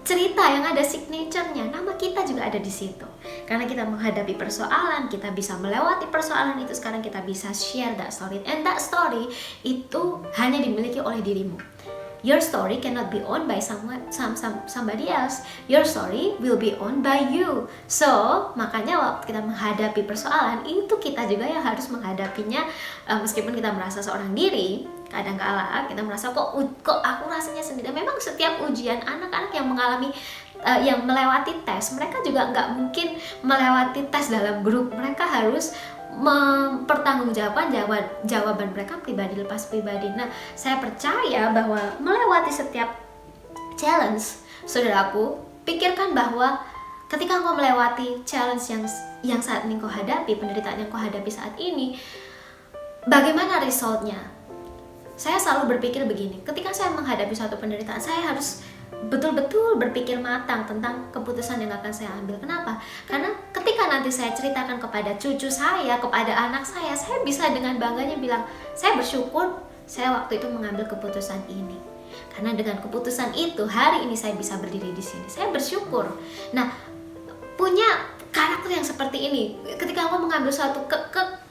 cerita yang ada signature-nya. Nama kita juga ada di situ. Karena kita menghadapi persoalan, kita bisa melewati persoalan itu. Sekarang kita bisa share that story, and that story itu hanya dimiliki oleh dirimu. Your story cannot be owned by somebody else. Your story will be owned by you. So, makanya waktu kita menghadapi persoalan, itu kita juga yang harus menghadapinya. Meskipun kita merasa seorang diri, kadang-kala kita merasa kok aku rasanya sendiri. Memang setiap ujian, anak-anak yang mengalami yang melewati tes, mereka juga nggak mungkin melewati tes dalam grup. Mereka harus mempertanggungjawabkan jawaban mereka pribadi lepas pribadi. Nah, saya percaya bahwa melewati setiap challenge, saudaraku, pikirkan bahwa ketika engkau melewati challenge yang saat ini kau hadapi, penderitaan yang kau hadapi saat ini, bagaimana resultnya? Saya selalu berpikir begini, ketika saya menghadapi suatu penderitaan, saya harus betul-betul berpikir matang tentang keputusan yang akan saya ambil. Kenapa? Karena ketika nanti saya ceritakan kepada cucu saya, kepada anak saya bisa dengan bangganya bilang, saya bersyukur saya waktu itu mengambil keputusan ini. Karena dengan keputusan itu, hari ini saya bisa berdiri di sini. Saya bersyukur. Nah, punya karakter yang seperti ini, ketika engkau mengambil suatu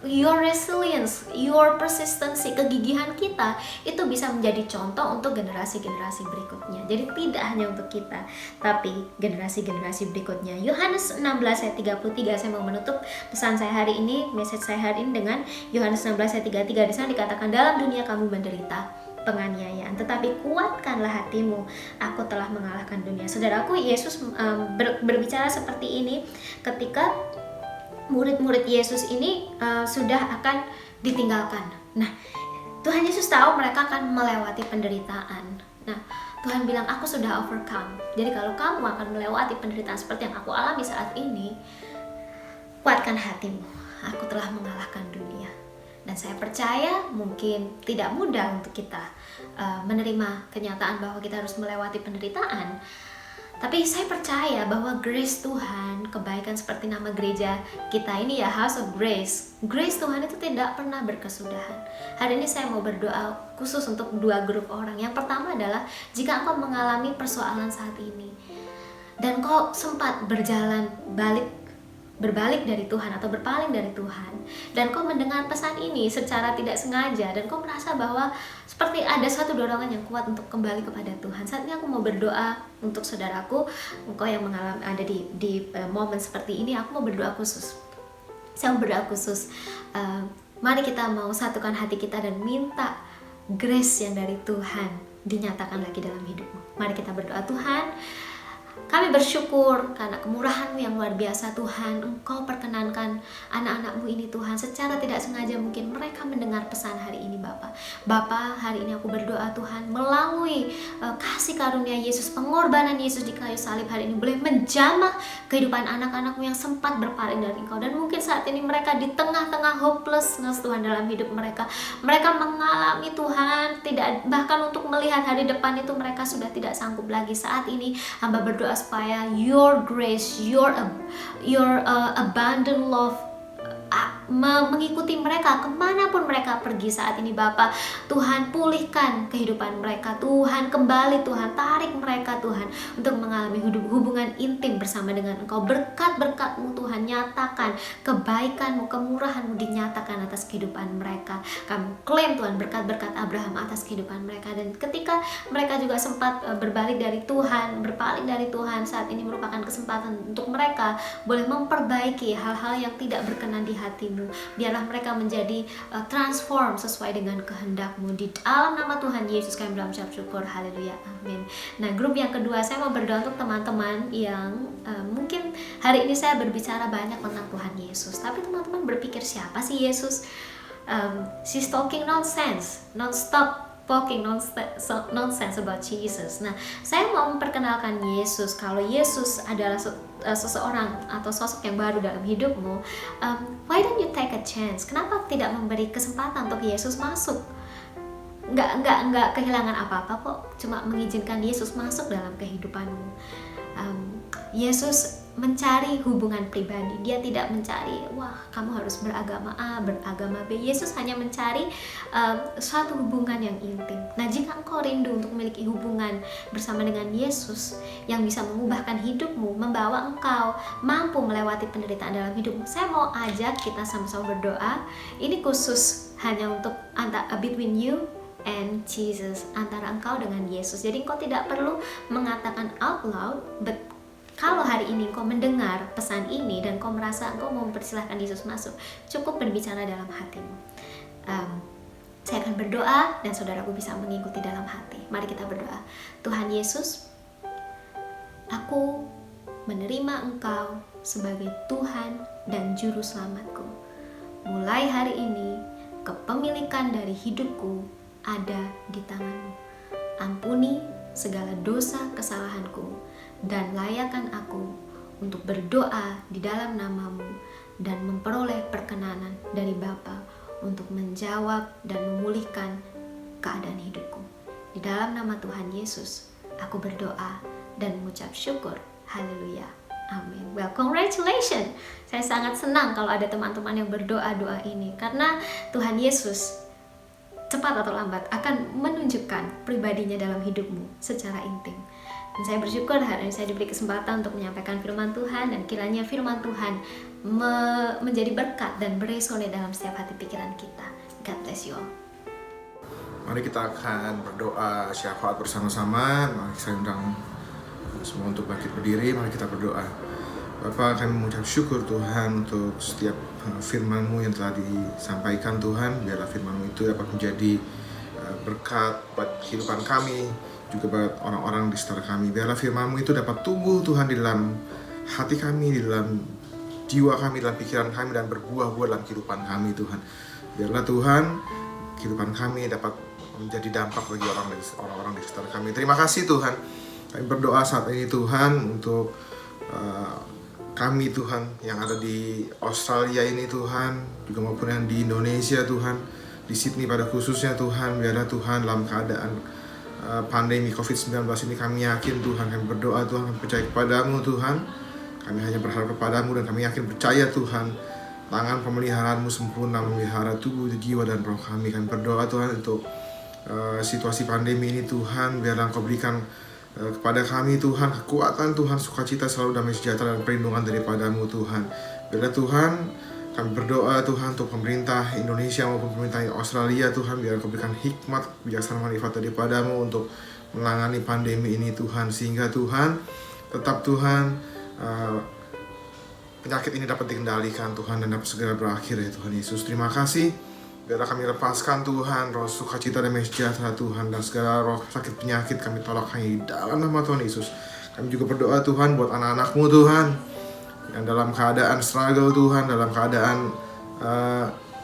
your resilience, your persistency, kegigihan kita itu bisa menjadi contoh untuk generasi-generasi berikutnya. Jadi tidak hanya untuk kita, tapi generasi-generasi berikutnya. Yohanes 16 ayat 33, saya mau menutup pesan saya hari ini, message saya hari ini dengan Yohanes 16 ayat 33. Di sana dikatakan, dalam dunia kamu menderita penganiayaan, tetapi kuatkanlah hatimu, aku telah mengalahkan dunia. Saudaraku, Yesus berbicara seperti ini ketika murid-murid Yesus ini sudah akan ditinggalkan. Nah, Tuhan Yesus tahu mereka akan melewati penderitaan. Nah, Tuhan bilang, aku sudah overcome. Jadi kalau kamu akan melewati penderitaan seperti yang aku alami saat ini, kuatkan hatimu, aku telah mengalahkan dunia. Dan saya percaya mungkin tidak mudah untuk kita menerima kenyataan bahwa kita harus melewati penderitaan. Tapi saya percaya bahwa grace Tuhan, kebaikan seperti nama gereja kita ini ya, House of Grace. Grace Tuhan itu tidak pernah berkesudahan. Hari ini saya mau berdoa khusus untuk 2 grup orang. Yang pertama adalah jika engkau mengalami persoalan saat ini dan kau sempat berbalik dari Tuhan atau berpaling dari Tuhan, dan kau mendengar pesan ini secara tidak sengaja dan kau merasa bahwa seperti ada suatu dorongan yang kuat untuk kembali kepada Tuhan. Saat ini aku mau berdoa untuk saudaraku, engkau yang mengalami ada di momen seperti ini. Aku mau berdoa khusus. Saya mau berdoa khusus. Mari kita mau satukan hati kita dan minta grace yang dari Tuhan dinyatakan lagi dalam hidupmu. Mari kita berdoa. Tuhan, kami bersyukur karena kemurahan-Mu yang luar biasa Tuhan. Engkau perkenankan anak-anak-Mu ini Tuhan, secara tidak sengaja mungkin mereka mendengar pesan hari ini Bapa. Bapa, hari ini aku berdoa Tuhan, melalui kasih karunia Yesus, pengorbanan Yesus di kayu salib hari ini boleh menjamah kehidupan anak-anak-Mu yang sempat berpaling dari Engkau. Dan mungkin saat ini mereka di tengah-tengah hopelessness Tuhan dalam hidup mereka. Mereka mengalami Tuhan, tidak, bahkan untuk melihat hari depan itu mereka sudah tidak sanggup lagi. Saat ini hamba berdoa supaya your grace, your abundant love mengikuti mereka kemanapun mereka pergi saat ini Bapa. Tuhan, pulihkan kehidupan mereka Tuhan, kembali Tuhan, tarik mereka Tuhan untuk mengalami hubungan intim bersama dengan Engkau. Berkat-berkat-Mu Tuhan, nyatakan kebaikan-Mu, kemurahan-Mu dinyatakan atas kehidupan mereka. Kami klaim Tuhan berkat-berkat Abraham atas kehidupan mereka. Dan ketika mereka juga sempat berbalik dari Tuhan, berpaling dari Tuhan, saat ini merupakan kesempatan untuk mereka boleh memperbaiki hal-hal yang tidak berkenan di hati-Mu. Biarlah mereka menjadi transform sesuai dengan kehendak-Mu. Di dalam nama Tuhan Yesus kami berucap syukur. Haleluya, amin. Nah, grup yang kedua, saya mau berdoa untuk teman-teman yang mungkin hari ini saya berbicara banyak tentang Tuhan Yesus, tapi teman-teman berpikir siapa sih Yesus? She's talking nonsense, non-stop talking nonsense about Jesus. Nah, saya mau memperkenalkan Yesus. Kalau Yesus adalah seseorang atau sosok yang baru dalam hidupmu, why don't you take a chance? Kenapa tidak memberi kesempatan untuk Yesus masuk? Nggak kehilangan apa-apa kok, cuma mengizinkan Yesus masuk dalam kehidupanmu. Yesus mencari hubungan pribadi. Dia tidak mencari, wah kamu harus beragama A, beragama B. Yesus hanya mencari suatu hubungan yang intim. Nah, jika engkau rindu untuk memiliki hubungan bersama dengan Yesus yang bisa mengubahkan hidupmu, membawa engkau mampu melewati penderitaan dalam hidupmu, saya mau ajak kita sama-sama berdoa. Ini khusus hanya untuk between you and Jesus, antara engkau dengan Yesus. Jadi engkau tidak perlu mengatakan out loud, but kalau hari ini engkau mendengar pesan ini dan engkau merasa engkau mau mempersilahkan Yesus masuk, cukup berbicara dalam hatimu. Saya akan berdoa dan saudaraku bisa mengikuti dalam hati. Mari kita berdoa. Tuhan Yesus, aku menerima Engkau sebagai Tuhan dan Juru Selamatku. Mulai hari ini, kepemilikan dari hidupku ada di tangan-Mu. Ampuni segala dosa kesalahanku dan layakkan aku untuk berdoa di dalam nama-Mu dan memperoleh perkenanan dari Bapa untuk menjawab dan memulihkan keadaan hidupku. Di dalam nama Tuhan Yesus, Aku berdoa dan mengucap syukur. Haleluya. Amin. Well, congratulations. Saya sangat senang kalau ada teman-teman yang berdoa doa ini, karena Tuhan Yesus cepat atau lambat akan menunjukkan pribadinya dalam hidupmu secara intim. Dan saya bersyukur hari ini saya diberi kesempatan untuk menyampaikan firman Tuhan, dan kiranya firman Tuhan menjadi berkat dan beresone dalam setiap hati pikiran kita. God bless you all. Mari kita akan berdoa syafaat bersama-sama. Mari saya undang semua untuk bangkit berdiri. Mari kita berdoa. Bapa, kami mengucap syukur Tuhan untuk setiap firman-Mu yang telah disampaikan Tuhan. Biarlah firman-Mu itu dapat menjadi berkat buat kehidupan kami, juga buat orang-orang di sekitar kami. Biarlah firman-Mu itu dapat tumbuh Tuhan di dalam hati kami, di dalam jiwa kami, dalam pikiran kami, dan berbuah-buah dalam kehidupan kami Tuhan. Biarlah Tuhan kehidupan kami dapat menjadi dampak bagi orang-orang di sekitar kami. Terima kasih Tuhan. Kami berdoa saat ini Tuhan untuk kami Tuhan yang ada di Australia ini Tuhan, juga maupun yang di Indonesia Tuhan, di Sydney pada khususnya Tuhan. Biarlah Tuhan dalam keadaan pandemi COVID-19 ini kami yakin Tuhan, kami berdoa Tuhan, kami percaya kepadamu Tuhan. Kami hanya berharap kepadamu dan kami yakin percaya Tuhan, tangan pemeliharaanmu sempurna memelihara tubuh, jiwa, dan roh kami. Kami berdoa Tuhan untuk situasi pandemi ini Tuhan, biarlah Engkau berikan kepada kami Tuhan kekuatan Tuhan, sukacita selalu, damai sejahtera, dan perlindungan daripadamu Tuhan. Biarlah Tuhan kami berdoa Tuhan untuk pemerintah Indonesia maupun pemerintah Australia Tuhan, biar Engkau berikan hikmat, bijaksana, manfaat daripadamu untuk menangani pandemi ini Tuhan, sehingga Tuhan tetap Tuhan penyakit ini dapat dikendalikan Tuhan dan dapat segera berakhir ya Tuhan Yesus. Terima kasih. Biarlah kami lepaskan Tuhan roh sukacita dan sejahtera Tuhan, dan segala roh sakit penyakit kami tolak hanya di dalam nama Tuhan Yesus. Kami juga berdoa Tuhan buat anak-anak-Mu Tuhan yang dalam keadaan struggle Tuhan, dalam keadaan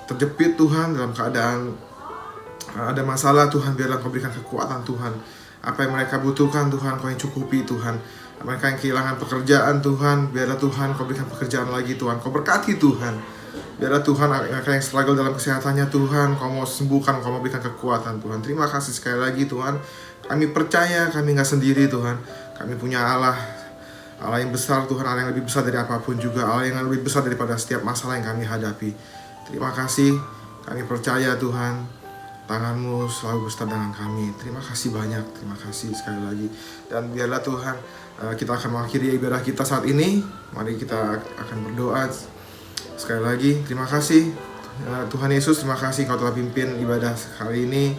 terjepit Tuhan, dalam keadaan ada masalah Tuhan. Biarlah Kau berikan kekuatan Tuhan. Apa yang mereka butuhkan Tuhan Kau yang cukupi Tuhan. Mereka yang kehilangan pekerjaan Tuhan, biarlah Tuhan Kau berikan pekerjaan lagi Tuhan. Kau berkati Tuhan. Biarlah Tuhan mereka yang struggle dalam kesehatannya Tuhan, Kau mau sembuhkan, Kau mau berikan kekuatan Tuhan. Terima kasih sekali lagi Tuhan. Kami percaya kami gak sendiri Tuhan. Kami punya Allah yang besar Tuhan, Allah yang lebih besar dari apapun juga, Allah yang lebih besar daripada setiap masalah yang kami hadapi. Terima kasih, kami percaya Tuhan, tangan-Mu selalu beserta dengan kami. Terima kasih banyak, terima kasih sekali lagi. Dan biarlah Tuhan kita akan mengakhiri ibadah kita saat ini. Mari kita akan berdoa sekali lagi. Terima kasih Tuhan Yesus, terima kasih Kau telah pimpin ibadah kali ini.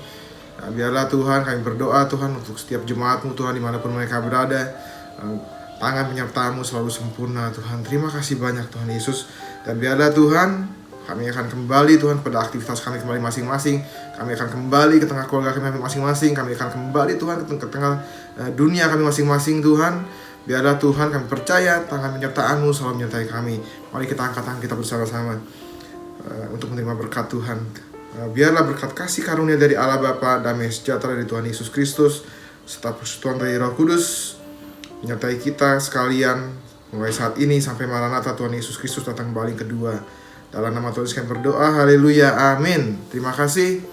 Biarlah Tuhan kami berdoa Tuhan untuk setiap jemaat-Mu Tuhan dimanapun mereka berada. Tangan penyertaan-Mu selalu sempurna Tuhan. Terima kasih banyak Tuhan Yesus. Dan biarlah Tuhan kami akan kembali Tuhan pada aktivitas kami kembali masing-masing. Kami akan kembali ke tengah keluarga kami masing-masing. Kami akan kembali Tuhan ke tengah dunia kami masing-masing Tuhan. Biarlah Tuhan kami percaya tangan penyertaan-Mu selalu menyertai kami. Mari kita angkat tangan kita bersama-sama untuk menerima berkat Tuhan. Biarlah berkat kasih karunia dari Allah Bapa, damai sejahtera dari Tuhan Yesus Kristus, serta persekutuan dari Roh Kudus menyertai kita sekalian mulai saat ini sampai Maranatha Tuhan Yesus Kristus datang kembali kedua. Dalam nama Tuhan Yesus kami berdoa, haleluya, amin. Terima kasih,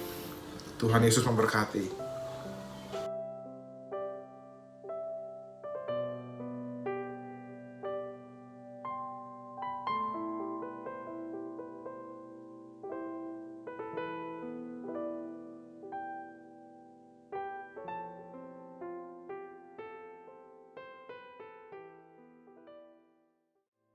Tuhan Yesus memberkati.